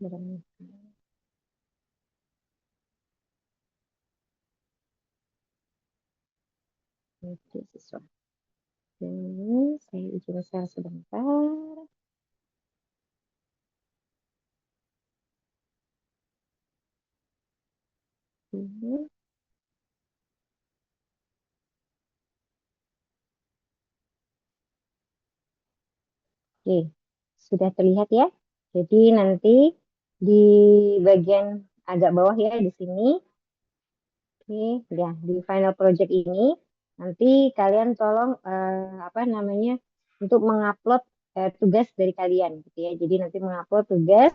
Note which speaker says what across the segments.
Speaker 1: Berangkat siswa. Ini saya izin share sebentar. Ini. Oke, sudah terlihat ya. Jadi nanti di bagian agak bawah ya di sini. Oke, ya di final project ini nanti kalian tolong apa namanya untuk mengupload tugas dari kalian gitu ya. Jadi nanti mengupload tugas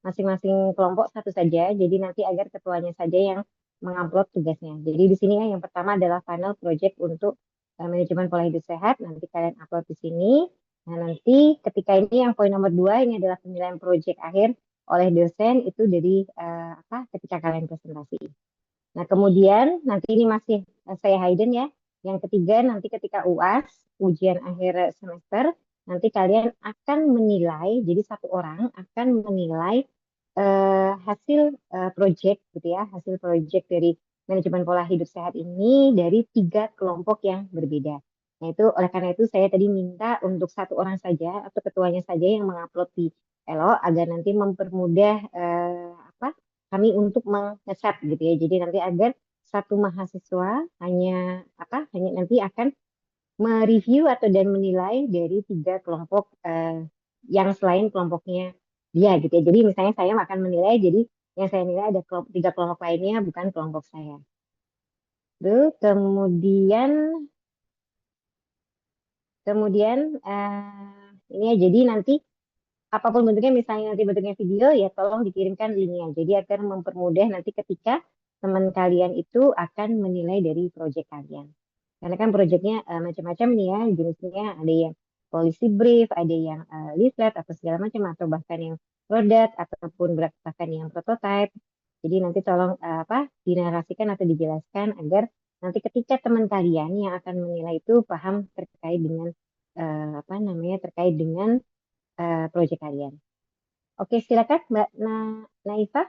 Speaker 1: masing-masing kelompok satu saja. Jadi nanti agar ketuanya saja yang mengupload tugasnya. Jadi di sini ya yang pertama adalah final project untuk manajemen pola hidup sehat. Nanti kalian upload di sini. Nah nanti ketika ini yang poin nomor dua ini adalah penilaian project akhir oleh dosen itu dari apa ketika kalian presentasi. Nah, kemudian nanti ini masih saya hidden ya. Yang ketiga nanti ketika UAS, ujian akhir semester, nanti kalian akan menilai, jadi satu orang akan menilai hasil project gitu ya, hasil project dari manajemen pola hidup sehat ini dari tiga kelompok yang berbeda. Nah, itu oleh karena itu saya tadi minta untuk satu orang saja atau ketuanya saja yang mengupload di Elo agar nanti mempermudah apa kami untuk mengeset gitu ya. Jadi nanti agar satu mahasiswa hanya apa hanya nanti akan mereview atau dan menilai dari tiga kelompok yang selain kelompoknya dia gitu ya. Jadi misalnya saya akan menilai jadi yang saya nilai ada tiga kelompok lainnya bukan kelompok saya. Lalu kemudian kemudian ini ya jadi nanti apapun bentuknya misalnya nanti bentuknya video ya tolong dikirimkan linknya jadi agar mempermudah nanti ketika teman kalian itu akan menilai dari proyek kalian karena kan proyeknya macam-macam nih ya jenisnya ada yang policy brief ada yang leaflet atau segala macam atau bahkan yang produk ataupun bahkan yang prototype jadi nanti tolong apa dinarasikan atau dijelaskan agar nanti ketika teman kalian yang akan menilai itu paham terkait dengan apa namanya terkait dengan proyek kalian. Oke, silakan Mbak Naifa.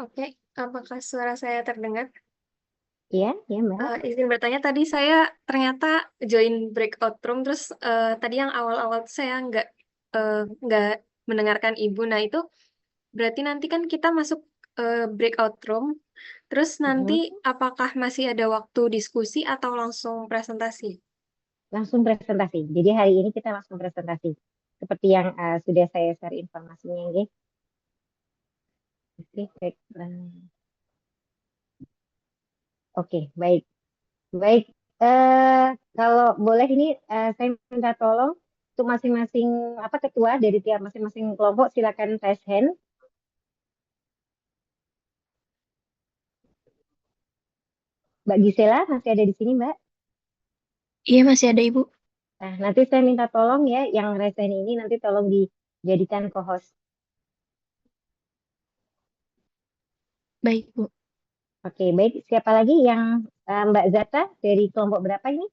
Speaker 2: Oke, apakah suara saya terdengar?
Speaker 1: Iya, ya Mbak.
Speaker 2: Izin bertanya, tadi saya ternyata join breakout room, terus tadi yang awal-awal tuh saya nggak mendengarkan Ibu. Nah itu berarti nanti kan kita masuk breakout room, terus nanti
Speaker 1: Mhm.
Speaker 2: apakah masih ada waktu diskusi atau langsung presentasi?
Speaker 1: Langsung presentasi. Jadi hari ini kita langsung presentasi. Seperti yang sudah saya share informasinya. Ya. Oke, baik. Oke, baik. Baik. Kalau boleh ini saya minta tolong untuk masing-masing apa ketua dari tiap masing-masing kelompok silakan raise hand. Mbak Gisela masih ada di sini, Mbak.
Speaker 2: Iya, masih ada Ibu.
Speaker 1: Nah, nanti saya minta tolong ya, yang raise hand ini nanti tolong dijadikan co-host.
Speaker 2: Baik, Bu.
Speaker 1: Oke, baik. Siapa lagi yang Mbak Zata dari kelompok berapa ini?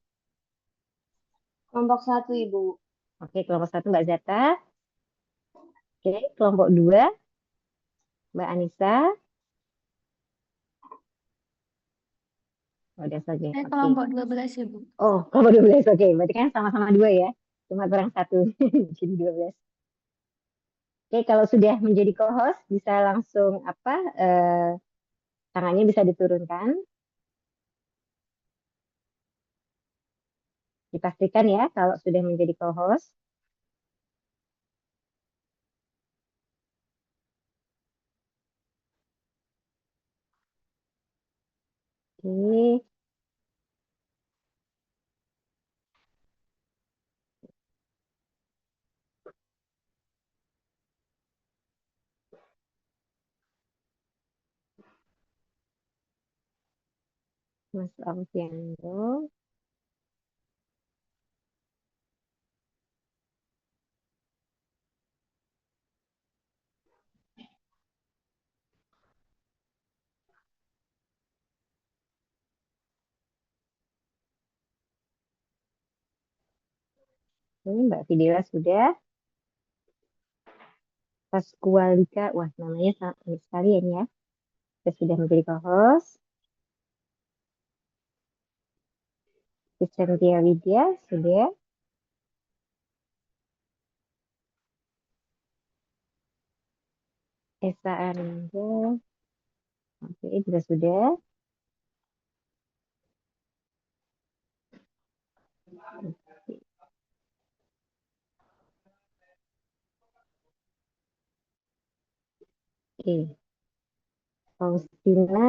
Speaker 3: Kelompok satu, Ibu.
Speaker 1: Oke, kelompok satu Mbak Zata. Oke, kelompok dua Mbak Anissa. Oh, udah saja.
Speaker 2: Saya
Speaker 1: Oke.
Speaker 2: kelompok 12 ya, Bu.
Speaker 1: Oh, kelompok 12. Oke, berarti kan sama-sama dua ya. Cuma kurang satu. Jadi 12. Oke, kalau sudah menjadi co-host bisa langsung apa tangannya bisa diturunkan. Dipastikan ya kalau sudah menjadi co-host. Oke, Mas Alfiando. Ini Mbak Fidela sudah. Pascualika, wah namanya sama sekali ya. Kita sudah menjadi co-host. Cynthia Widya sudah. Esa Arinda, oke juga sudah. Oke, Faustina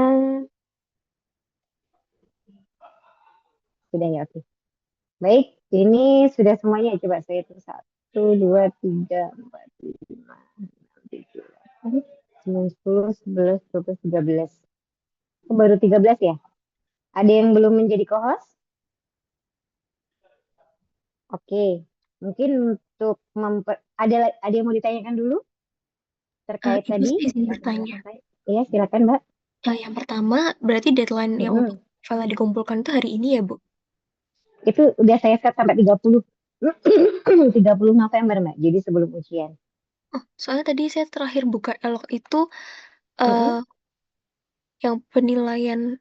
Speaker 1: sudah ya, oke. Baik, ini sudah semuanya. Coba saya hitung 1, 2, 3, 4, 5, 6, 7, 8, 9, 10, 11, 12, 13. Oh, baru 13 ya? Ada yang belum menjadi co-host? Oke, mungkin untuk ada yang mau ditanyakan dulu terkait
Speaker 3: Ibu
Speaker 1: tadi?
Speaker 3: saya izin bertanya.
Speaker 1: Iya, silakan Mbak.
Speaker 3: Yang pertama, berarti deadline yang untuk file dikumpulkan itu hari ini ya, Bu?
Speaker 1: Itu udah saya set sampai 30 30 November, Mbak. Jadi sebelum ujian.
Speaker 3: Oh, soalnya tadi saya terakhir buka elok itu yang penilaian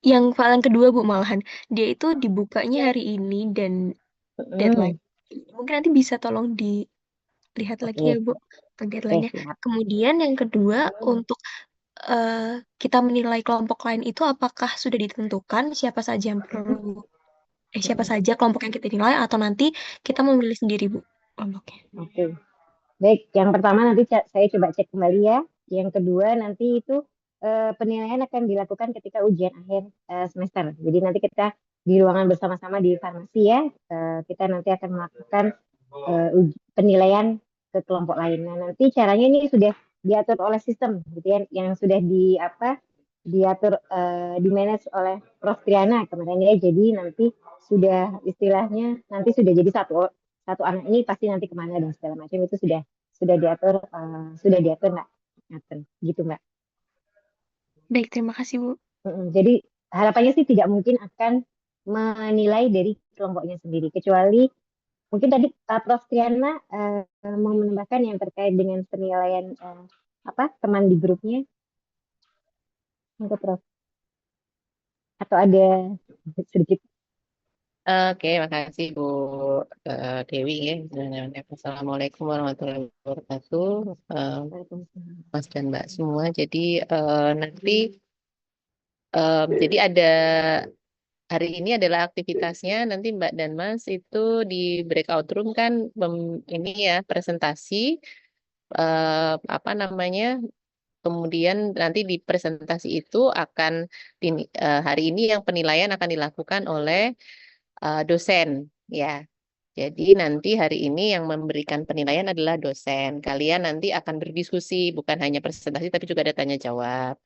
Speaker 3: yang file yang kedua, Bu, malahan. Dia itu dibukanya hari ini dan deadline. Mungkin nanti bisa tolong dilihat lagi ya, Bu, untuk deadline-nya.
Speaker 1: Siap.
Speaker 3: Kemudian yang kedua, untuk kita menilai kelompok lain itu apakah sudah ditentukan siapa saja yang perlu siapa saja kelompok yang kita nilai atau nanti kita memilih sendiri, Bu, kelompoknya.
Speaker 1: Oke. Baik, yang pertama nanti saya coba cek kembali ya. Yang kedua nanti itu penilaian akan dilakukan ketika ujian akhir semester. Jadi nanti kita di ruangan bersama-sama di farmasi ya. Kita nanti akan melakukan penilaian ke kelompok lain. Nah, nanti caranya ini sudah diatur oleh sistem gitu ya, yang sudah diatur di manage oleh Prof Triana kemarin ya. Jadi nanti sudah istilahnya nanti sudah jadi satu anak ini pasti nanti kemana dan segala macam itu sudah diatur Mbak. Ngatur gitu Mbak.
Speaker 3: Baik, terima kasih, Bu.
Speaker 1: Jadi harapannya sih tidak mungkin akan menilai dari kelompoknya sendiri kecuali mungkin tadi Prof Triana mau menambahkan yang terkait dengan penilaian teman di grupnya untuk Prof atau ada sedikit.
Speaker 4: Oke, makasih Bu Dewi ya. Assalamualaikum warahmatullahi wabarakatuh, Mas dan Mbak semua. Jadi nanti jadi ada hari ini adalah aktivitasnya nanti Mbak dan Mas itu di breakout room kan ini ya presentasi apa namanya. Kemudian nanti di presentasi itu akan hari ini yang penilaian akan dilakukan oleh dosen ya. Jadi nanti hari ini yang memberikan penilaian adalah dosen. Kalian nanti akan berdiskusi, bukan hanya presentasi tapi juga ada tanya jawab.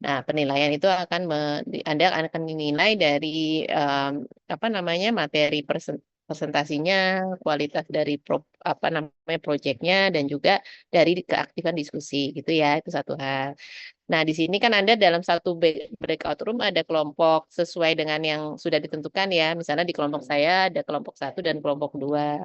Speaker 4: Nah, penilaian itu Anda akan dinilai dari apa namanya materi presentasinya, kualitas dari apa namanya proyeknya dan juga dari keaktifan diskusi gitu ya. Itu satu hal. Nah, di sini kan Anda dalam satu breakout room ada kelompok sesuai dengan yang sudah ditentukan ya. Misalnya di kelompok saya ada kelompok 1 dan kelompok 2.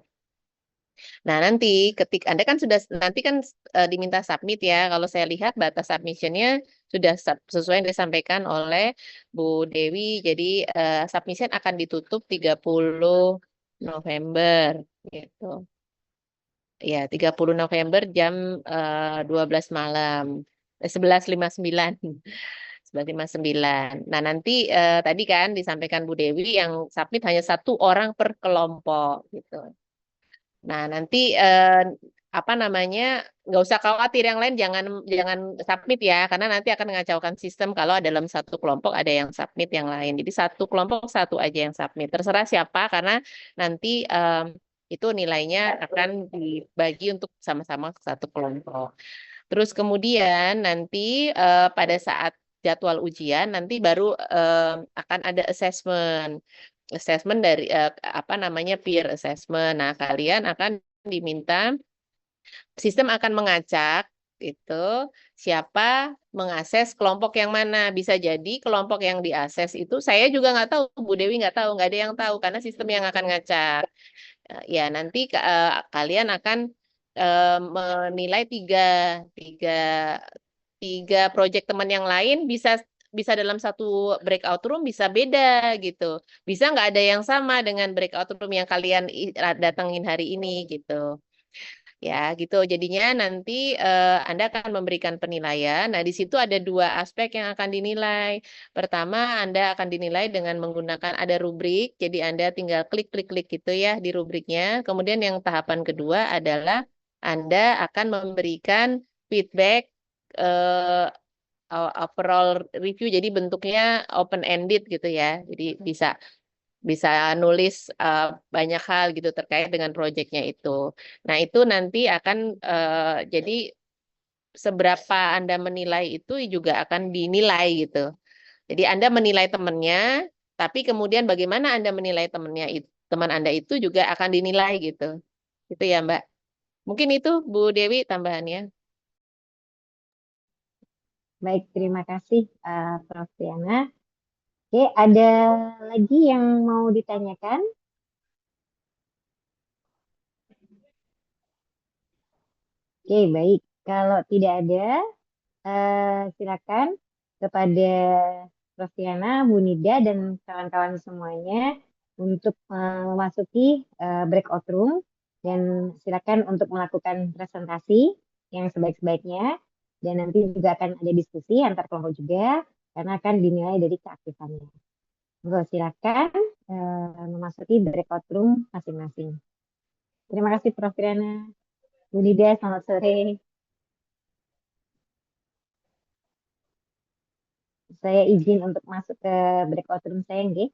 Speaker 4: Nah, nanti Anda kan sudah nanti kan diminta submit ya. Kalau saya lihat batas submissionnya sudah sesuai yang disampaikan oleh Bu Dewi. Jadi submission akan ditutup 30 November gitu. Ya, 30 November jam 12 malam. 11.59. 11.59. Nah, nanti tadi kan disampaikan Bu Dewi yang submit hanya 1 orang per kelompok gitu. Nah, nanti apa namanya nggak usah khawatir yang lain jangan jangan submit ya karena nanti akan mengacaukan sistem kalau dalam satu kelompok ada yang submit yang lain. Jadi satu kelompok satu aja yang submit. Terserah siapa karena nanti itu nilainya akan dibagi untuk sama-sama satu kelompok. Terus kemudian nanti pada saat jadwal ujian nanti baru akan ada assessment dari apa namanya peer assessment. Nah, kalian akan diminta sistem akan mengacak itu siapa mengakses kelompok yang mana. Bisa jadi kelompok yang diakses itu saya juga nggak tahu, Bu Dewi nggak tahu, nggak ada yang tahu karena sistem yang akan ngacak. Ya, nanti kalian akan menilai tiga, tiga proyek teman yang lain bisa bisa dalam satu breakout room bisa beda gitu. Bisa nggak ada yang sama dengan breakout room yang kalian datengin hari ini gitu. Ya, gitu. Jadinya nanti Anda akan memberikan penilaian. Nah, di situ ada dua aspek yang akan dinilai. Pertama, Anda akan dinilai dengan menggunakan ada rubrik. Jadi Anda tinggal klik-klik-klik gitu ya di rubriknya. Kemudian yang tahapan kedua adalah Anda akan memberikan feedback eh, overall review. Jadi bentuknya open ended gitu ya. Jadi bisa bisa nulis banyak hal gitu terkait dengan proyeknya itu. Nah, itu nanti akan jadi seberapa Anda menilai itu juga akan dinilai gitu. Jadi Anda menilai temannya, tapi kemudian bagaimana Anda menilai temannya itu, teman Anda itu juga akan dinilai gitu. Itu ya, Mbak. Mungkin itu Bu Dewi tambahannya.
Speaker 1: Baik, terima kasih Prof. Tiana. Oke, ada lagi yang mau ditanyakan? Oke, baik. Kalau tidak ada, silakan kepada Prof. Tiana, Bu Nida, dan kawan-kawan semuanya untuk memasuki breakout room dan silakan untuk melakukan presentasi yang sebaik-baiknya dan nanti juga akan ada diskusi antar kelompok juga karena akan dinilai dari keaktifannya. Monggo silakan memasuki breakout room masing-masing. Terima kasih Prof. Tiana. Bu Nida, selamat sore. Saya izin untuk masuk ke breakout room saya, nggih.